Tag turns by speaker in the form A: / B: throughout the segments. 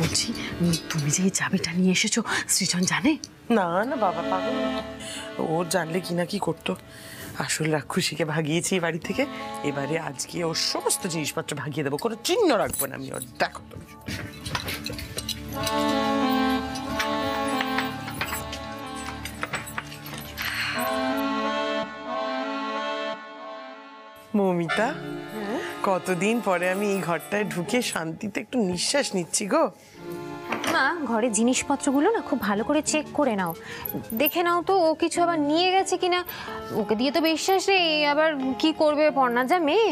A: বলছি, তুমি যে এই চাবিটা নিয়ে এসেছো সৃজন জানে?
B: না না বাবা, পাগল, ও জানলে কি না কি করতো। আসল রাক্ষসীকে ভাগিয়েছি বাড়ি থেকে, এবারে আজকে ওর সমস্ত জিনিসপত্র ভাগিয়ে দেবো, কোনো চিহ্ন রাখবো না আমি ওর। দেখো তুমি মৌমিতা, কতদিন পরে আমি এই ঘরটায় ঢুকে শান্তিতে একটু নিঃশ্বাস নিচ্ছি গো।
C: মা, ঘরের জিনিসপত্রগুলো না খুব ভালো করে চেক করে নাও, দেখে নাও তো ও কিছু আবার নিয়ে গেছে কিনা। ওকে দিয়ে তো বিশ্বাস নেই, আবার কি করবে পর্ণা যা মেয়ে।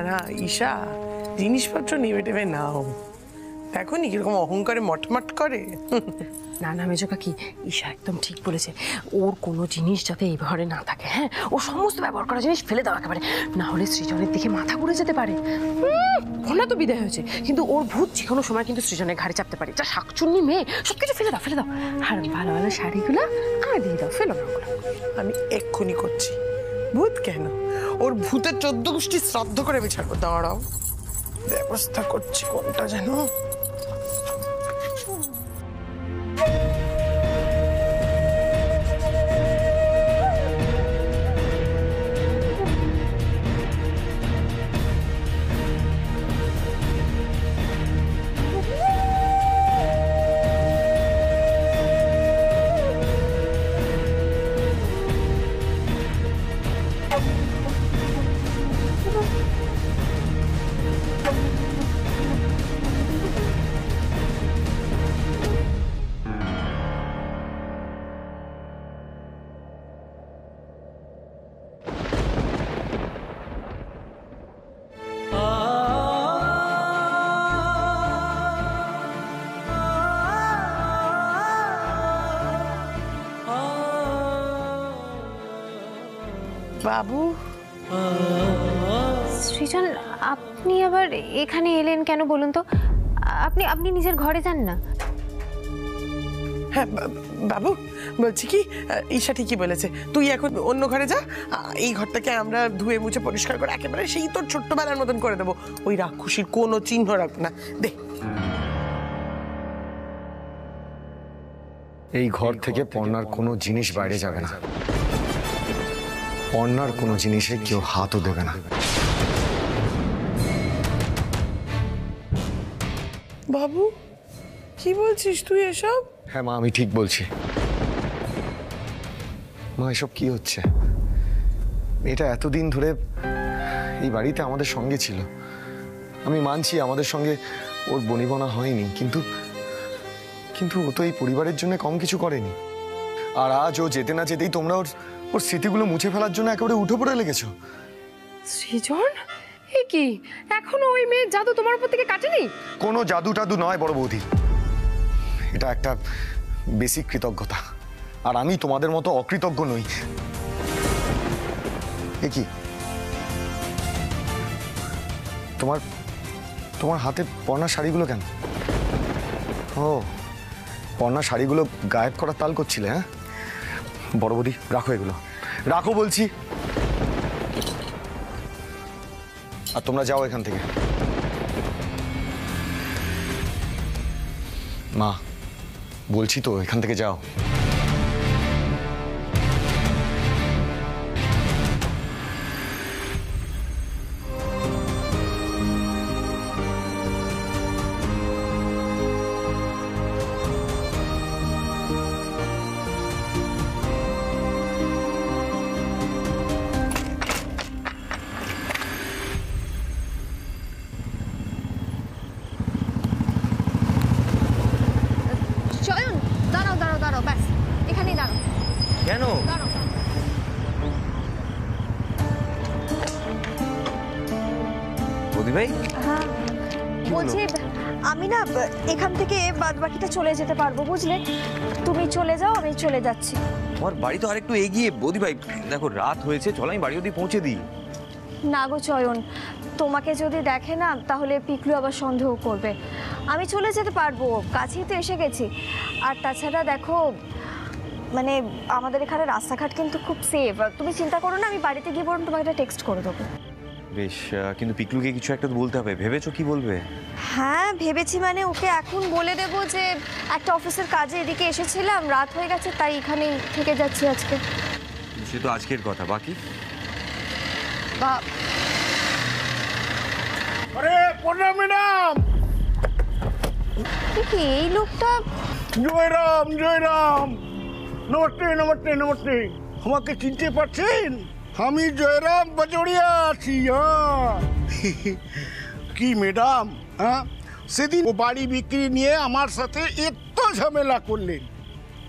B: না ঈশা, জিনিসপত্র নেবে টেবে নাও, দেখো নি কিরকম অহংকারে মটমট করে।
A: না না মেজো কাকি, ঈশা একদম ঠিক বলেছে। ওর কোনো জিনিস যাতে এই ঘরে না থাকে, হ্যাঁ, ও সমস্ত ব্যবহার করা জিনিস ফেলে দেওয়া একেবারে, না হলে সৃজনের দিকে মাথা ঘুরে যেতে পারে। ভোলা তো বিদায় হয়েছে, কিন্তু ওর ভূত যে কোনো সময় কিন্তু সৃজনের ঘাড়ে চাপতে পারে। যা শাকচুন্নি মেয়ে, সবকিছু ফেলে দাও, ফেলে দাও। আর ভালো ভালো শাড়িগুলো আমায় দিয়ে দাও, ফেলো না ওগুলো।
B: আমি এক্ষুনি করছি। ভূত কেন, ওর ভূতের 14 গোষ্ঠী শ্রাদ্ধ করে আমি ছাড়বো। দাঁড়াও, ব্যবস্থা করছি, কোনটা যেন। বাবু,
C: সৃজন, আপনি আবার এখানে এলেন কেন বলুন তো? আপনি আপনি নিজের ঘরে যান না।
B: হ্যাঁ বাবু, বলছি কি, ঈশা ঠিকই বলেছে, তুই এখন অন্য ঘরে যা। এই ঘরটাকে আমরা ধুয়ে মুছে পরিষ্কার করে একেবারে সেই তোর ছোট্টবেলার মতন করে দেবো। ওই রাক্ষসীর কোনো চিহ্ন রাখবো না। দে।
D: এই ঘর থেকে পর্ণার কোনো জিনিস বাইরে যাবে না, পর্ণার কোনো জিনিসে কেউ হাতও দেবে না।
B: বাবু, কি বলছিস তুই এসব?
D: হ্যাঁ মা, আমি ঠিক বলছি। মা, এসব কি হচ্ছে? এটা এতদিন ধরে এই বাড়িতে আমাদের সঙ্গে ছিল। আমি মানছি আমাদের সঙ্গে ওর বনিবনা হয়নি, কিন্তু কিন্তু ও তো এই পরিবারের জন্য কম কিছু করেনি। আর আজ ও যেতে না যেতেই তোমরা ওর স্মৃতিগুলো মুছে ফেলার জন্য একেবারে উঠে পড়ে লেগেছো।
A: সৃজন, এ কি, এখনো ওই মেয়ের জাদু তোমার উপর থেকে কাটেনি?
D: কোনো জাদু টাদু নয় বড় বৌদি, এটা একটা বেসিক কৃতজ্ঞতা। আর আমি তোমাদের মতো অকৃতজ্ঞ নই। এ কি, তোমার তোমার হাতে পর্ণার শাড়িগুলো কেন? ও, পর্ণার শাড়িগুলো গায়েব করার তাল করছিলে? হ্যাঁ বড় বৌদি, রাখো এগুলো, রাখো বলছি। আর তোমরা যাও এখান থেকে। মা, বলছি তো এখান থেকে যাও।
E: কেন? বৌদি ভাই,
F: হ্যাঁ বলছি, আমি না এখান থেকে বাদ বাকিটা চলে যেতে পারবো, বুঝলে? তুমি চলে যাও, আমি চলে যাচ্ছি।
E: আমার বাড়ি তো আরেকটু এগিয়ে। বৌদি ভাই দেখো, রাত হয়েছে, চলো আমি বাড়ি অবধি পৌঁছে দিই।
F: না গো চয়ন, তোমাকে যদি দেখে না তাহলে পিকলু আবার সন্দেহ করবে। আমি চলে যেতে পারবো, কাছেই তো এসে গেছি। আর তাছাড়া দেখো, মানে আমাদের এখানে রাস্তাঘাট কিন্তু খুব সেফ। তুমি চিন্তা করো না, আমি বাড়িতে গিয়ে বরং তোমাকে একটা টেক্সট করে দেবো।
E: বেশ, কিন্তু পিকলুকে কিছু একটা তো বলতে হবে। ভেবেছো কি বলবে?
F: হ্যাঁ ভেবেছি, মানে ওকে এখন বলে দেব যে একটা অফিসের কাজে এদিকে এসেছিলাম, রাত হয়ে গেছে তাই এখানে থেকে যাচ্ছি আজকে।
E: সে তো আজকের কথা, বাকি
F: বা
G: আরে পূর্ণা ম্যাডাম,
F: কি এই লোকটা?
G: জয়রাম জয়রাম, নমস্তে নমস্তে নমস্তে। আমাকে চিনতে পারছেন? আমি জয়রাম বাজোড়িয়া আছি। কি ম্যাডাম, হ্যাঁ সেদিন ও বাড়ি বিক্রি নিয়ে আমার সাথে এত ঝামেলা করলেন,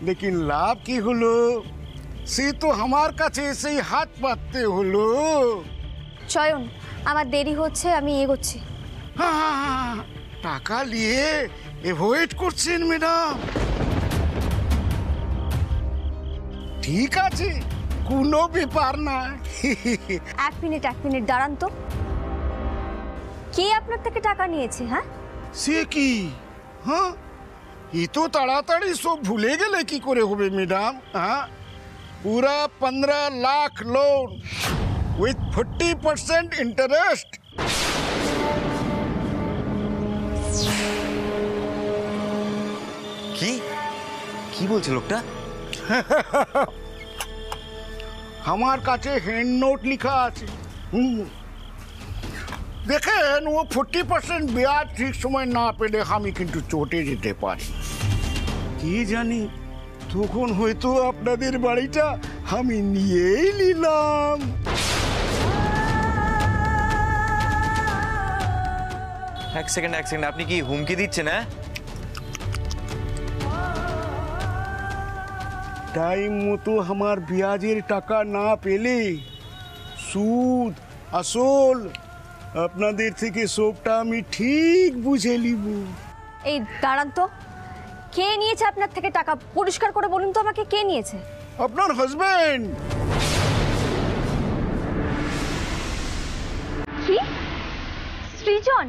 G: লেকিন লাভ কি হলো? সে তো আমার কাছে এসেই হাত পাততে হলো।
F: চয়ন, আমার দেরি হচ্ছে, আমি এগোচ্ছি।
G: টাকা নিয়ে এভয়েড করছেন ম্যাডাম? ঠিক আছে, কোনো ব্যাপার না।
F: এক মিনিট দাঁড়ান তো। কে আপনার থেকে টাকা নিয়েছে? হ্যাঁ
G: সে কি? হ্যাঁ এ তো তাড়াতাড়ি সব ভুলে গেলে কি করে হবে ম্যাডাম? হ্যাঁ পুরা 15 লাখ লোন উইথ 40% ইন্টারেস্ট।
E: কি কি বলছে লোকটা?
G: আমার কাছে হ্যান্ড নোট লেখা আছে। দেখেন, ও 40% ব্যাজ ঠিক সময় না পেলে আমি কিন্তু চটে যেতে পারি। কি জানি, তখন হয়তো আপনাদের বাড়িটা আমি নিয়েই নিলাম।
E: এক সেকেন্ড, আপনি কি হুমকি দিচ্ছেন? হ্যাঁ,
G: টাইম মতো আমার ব্যাজের টাকা না পেলে সুদ আসল আপনাদের থেকে সবটা আমি ঠিক বুঝে নিব।
F: এই দাঁড়ান তো, কে নিয়েছে আপনার থেকে টাকা? পরিষ্কার করে বলুন তো আমাকে, কে নিয়েছে?
G: আপনার হাজবেন্ড।
F: কি? সৃজন?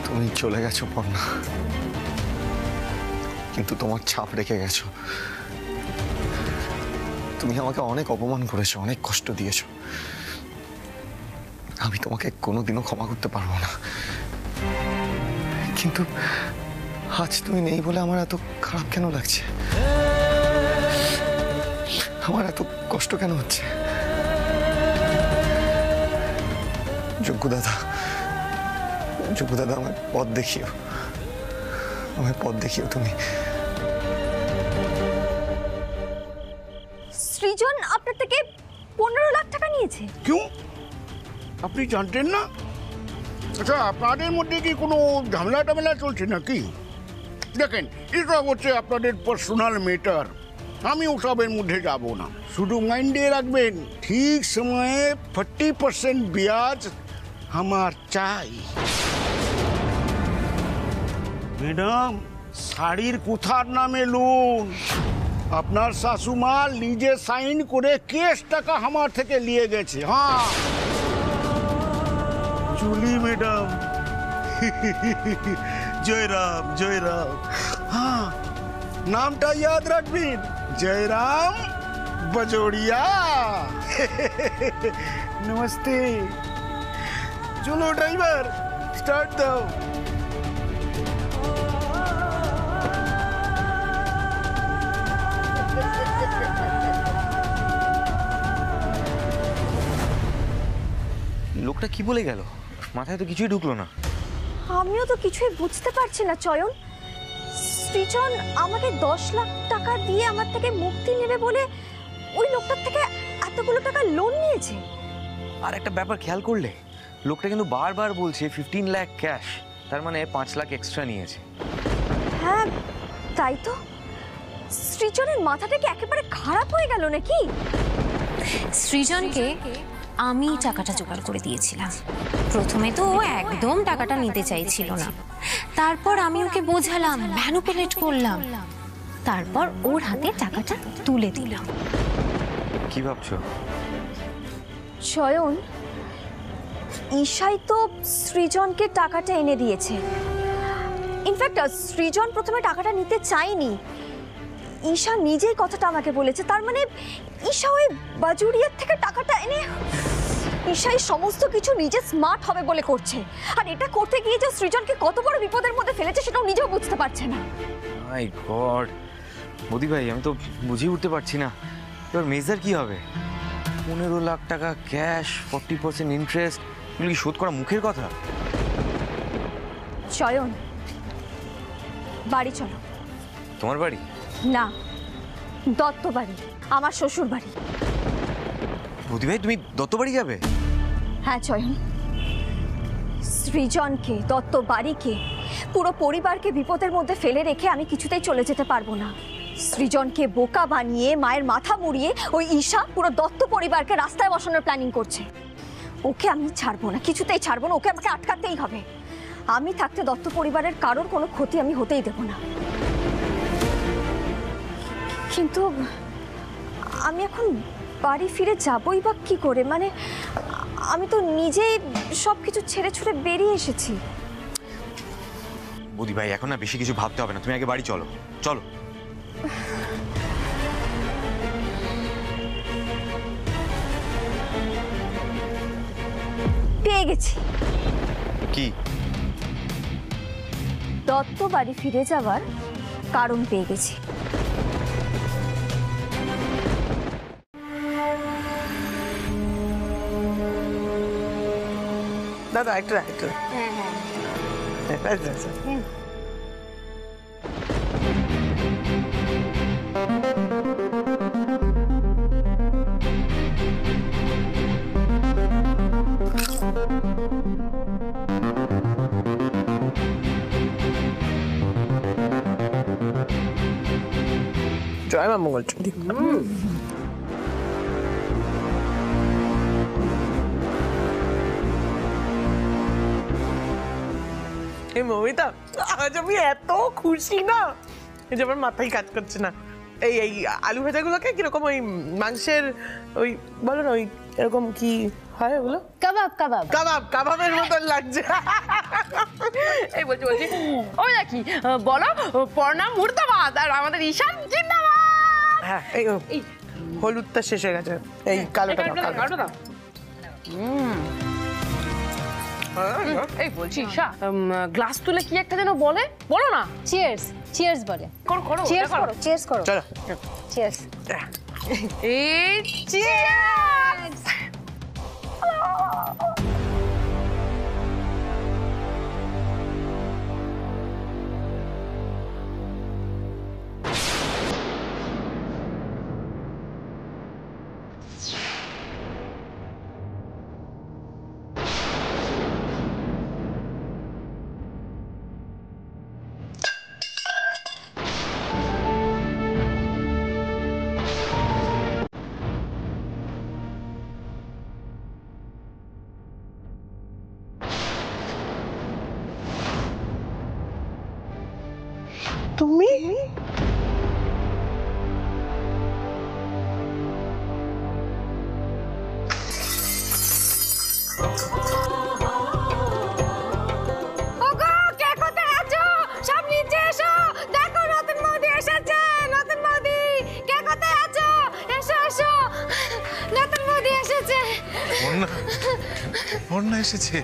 D: তুমি চলে গেছো পর্ণা, কিন্তু তোমার ছাপ রেখে গেছো। তুমি আমাকে অনেক অপমান করেছো, অনেক কষ্ট দিয়েছো। আমি তোমাকে কোনোদিনও ক্ষমা করতে পারবো না। কিন্তু আজ তুমি নেই বলে আমার এত খারাপ কেন লাগছে? আমার এত কষ্ট কেন হচ্ছে? যোগ্য দাদা, আমার পথ দেখিও, আমার পথ দেখিও তুমি।
F: সৃজন আপনার থেকে 15 লাখ টাকা নিয়েছে?
G: কেউ? আপনি জানতেন না? আচ্ছা, আপনাদের মধ্যে কি কোনো ঝামেলা টামেলা চলছে নাকি? দেখেন, এটা হচ্ছে আপনাদের পার্সোনাল ম্যাটার, আমি ওসবের মধ্যে যাব না। শুধু মাইন্ডে রাখবেন, ঠিক সময়ে 40% ব্যাজ আমার চাই। ম্যাডাম, শাড়ির কোথার নামে লোন, আপনার শাশুমা নিজে সাইন করে কেস টাকা আমার থেকে নিয়ে গেছে। হ্যাঁ জুলি ম্যাডাম, জয়রাম জয়রাম। হ্যাঁ নামটা ইয়াদ রাখবেন, জয়রাম बजोड़िया। नमस्ते। चलो ड्राइवर स्टार्ट दो।
E: লোকটা কি বলে গেল? মাথায় তো কিছুই ঢুকলো না।
F: আমিও তো কিছুই বুঝতে পারছি না চয়ন। সৃজন আমাকে 10 লাখ টাকা দিয়ে আমার থেকে মুক্তি নেবে বলে ওই লোকটার থেকে এতগুলো টাকা লোন নিয়েছে।
E: আর একটা ব্যাপার খেয়াল করলে, লোকটা কিন্তু বারবার বলছে 15 লাখ ক্যাশ, তার মানে 5 লাখ এক্সট্রা নিয়েছে।
F: হ্যাঁ তাই তো। সৃজনের মাথাটা কি একেবারে খারাপ হয়ে গেল নাকি?
C: সৃজনকে আমি টাকাটা জোগাড় করে দিয়েছিলাম। প্রথমে তো ও একদম টাকাটা নিতে চাইছিল না, তারপর আমি ওকে বোঝালাম, ম্যানিপুলেট করলাম, তারপর ওর হাতে টাকাটা তুলে দিলাম।
E: কি ভাবছো?
F: চয়ন, ঈশাই তো সৃজনকে টাকাটা এনে দিয়েছে। ইনফ্যাক্ট সৃজন প্রথমে টাকাটা নিতে চায়নি, ঈশা নিজেই কথাটা আমাকে বলেছে। তার মানে ঈশা ওই বাজুরিয়ার থেকে টাকাটা এনে ঈশা এই সমস্ত কিছু নিজে স্মার্ট হবে বলে করছে। আর এটা করতে গিয়ে যে সৃজনকে কত বড় বিপদের মধ্যে ফেলেছে সেটাও নিজেও বুঝতে পারছে না।
E: মাই গড মোদি ভাই, আমি তো বুঝিয়ে উঠতে পারছি না এবার মেজার কি হবে। 15 লাখ টাকা ক্যাশ, 40% ইন্টারেস্ট, এগুলো কি শোধ করা মুখের কথা?
F: চয়ন, বাড়ি চলো।
E: তোমার বাড়ি
F: না, দত্ত বাড়ি, আমার শ্বশুর বাড়ি।
E: মোদি ভাই তুমি দত্ত বাড়ি যাবে?
F: হ্যাঁ চয়ন, সৃজনকে, দত্ত বাড়িকে, পুরো পরিবারকে বিপদের মধ্যে ফেলে রেখে আমি কিছুতেই চলে যেতে পারবো না। সৃজনকে বোকা বানিয়ে মায়ের মাথা মুড়িয়ে ওই ঈশা পুরো দত্ত পরিবারকে রাস্তায় বসানোর প্ল্যানিং করছে। ওকে আমি ছাড়বো না, কিছুতেই ছাড়বো না, ওকে আমাকে আটকাতেই হবে। আমি থাকতে দত্ত পরিবারের কারোর কোনো ক্ষতি আমি হতেই দেব না। কিন্তু আমি এখন বাড়ি ফিরে যাবই বা কি করে? মানে আমি তো নিজেই সবকিছু ছেড়ে ছুড়ে বেরিয়ে এসেছি।
E: মোদি ভাই এখন না বেশি কিছু ভাবতে হবে না, তুমি আগে বাড়ি চলো। চলো।
F: পেয়ে গেছি।
E: কি?
F: দত্ত বাড়ি ফিরে যাওয়ার কারণ পেয়ে গেছি।
B: দাদা একটু একটু। আচ্ছা আচ্ছা। জয় মা মঙ্গলচন্ডী। এই মমিতা, আজ আমি এত খুশি না যে আমার মাথায় কাজ করছে না। এই এই আলু ভাজাগুলোকে কিরকম ওই মাংসের ওই বলো না ওই এরকম কি হয় ওগুলো?
A: কাবাব কাবাব
B: কাবাব, কাবাবের মতন লাগছে।
A: এই বলছি বলছি ওই নাকি বলো, পর্ণা মুর্দাবাদ আর আমাদের ঈশান জিন্দাবাদ।
B: হ্যাঁ এই এই হলুদটা শেষ হয়ে গেছে, এই কালোটা দাও, কালোটা দাও।
A: এই বলছি ঈশা, গ্লাস তুলে কি একটা যেন বলে, বলো না।
C: চিয়ার্স, চিয়ার্স বলে।
A: করো করো
C: চিয়ার্স করো, চিয়ার্স করো।
B: চলো।
C: চিয়ার্স।
A: এই চিয়ার্স।
B: তুমি
C: ওগো, কে কোথায় আছো? সব নিচে এসো, দেখো নতুন বৌদি এসেছে। নতুন বৌদি, কে কোথায় আছো? এসো এসো, নতুন বৌদি এসেছে।
H: বন্যা এসেছে।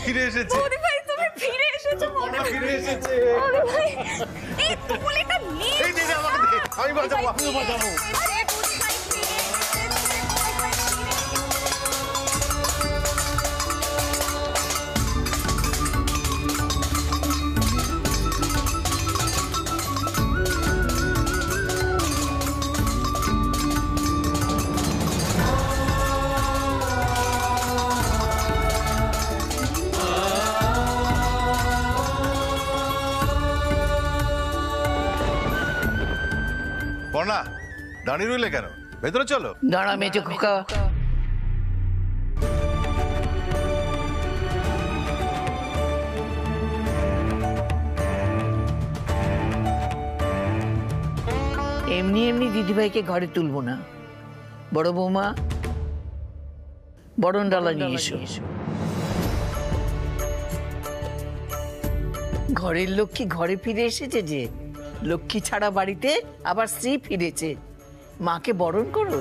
H: ফিরে এসেছে।
F: বৌদি ভাই, তুমি ফিরে এসেছো। বৌদি ভাই,
H: ফিরে এসেছে।
F: বৌদি ভাই, এই তুলিটা নিয়ে
H: এই দে, আমাকে দে, আমি বাঁচাবো, আমি বাঁচাবো।
F: আরে বৌদি ভাই ফিরে
H: বর্ণা, দাঁড়িয়ে রইলে কেন? ভেতরে চলো।
I: দাঁড়া মেজো খোকা। এমনি এমনি দিদিভাইকে ঘরে তুলবো না। বড় বৌমা, বরণ ডালা নিয়ে এসো। ঘরের লক্ষ্মী ঘরে ফিরে এসেছে যে। লক্ষ্মী ছাড়া বাড়িতে আবার স্ত্রী ফিরেছে, মাকে বরণ করো।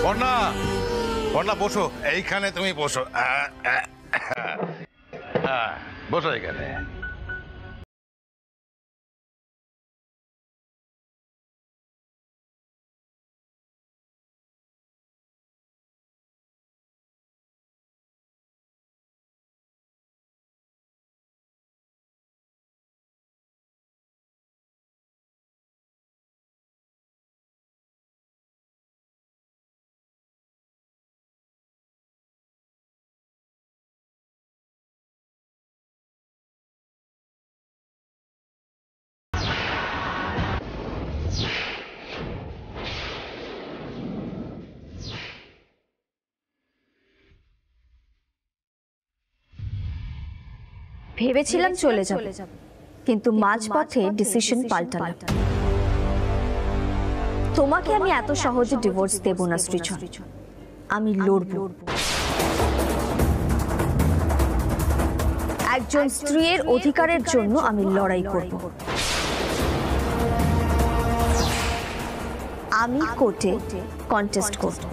H: বন্যা, বন্যা বসো, এইখানে তুমি বসো। বসো এখানে।
F: ভেবেছিলাম চলে যাব, কিন্তু মাঝপথে ডিসিশন পাল্টালাম। তোমাকে আমি এত সহজে ডিভোর্স দেব না সৃজন, আমি লড়ব। একজন স্ত্রীর অধিকারের জন্য আমি লড়াই করব। আমি কোর্টে কন্টেস্ট করব।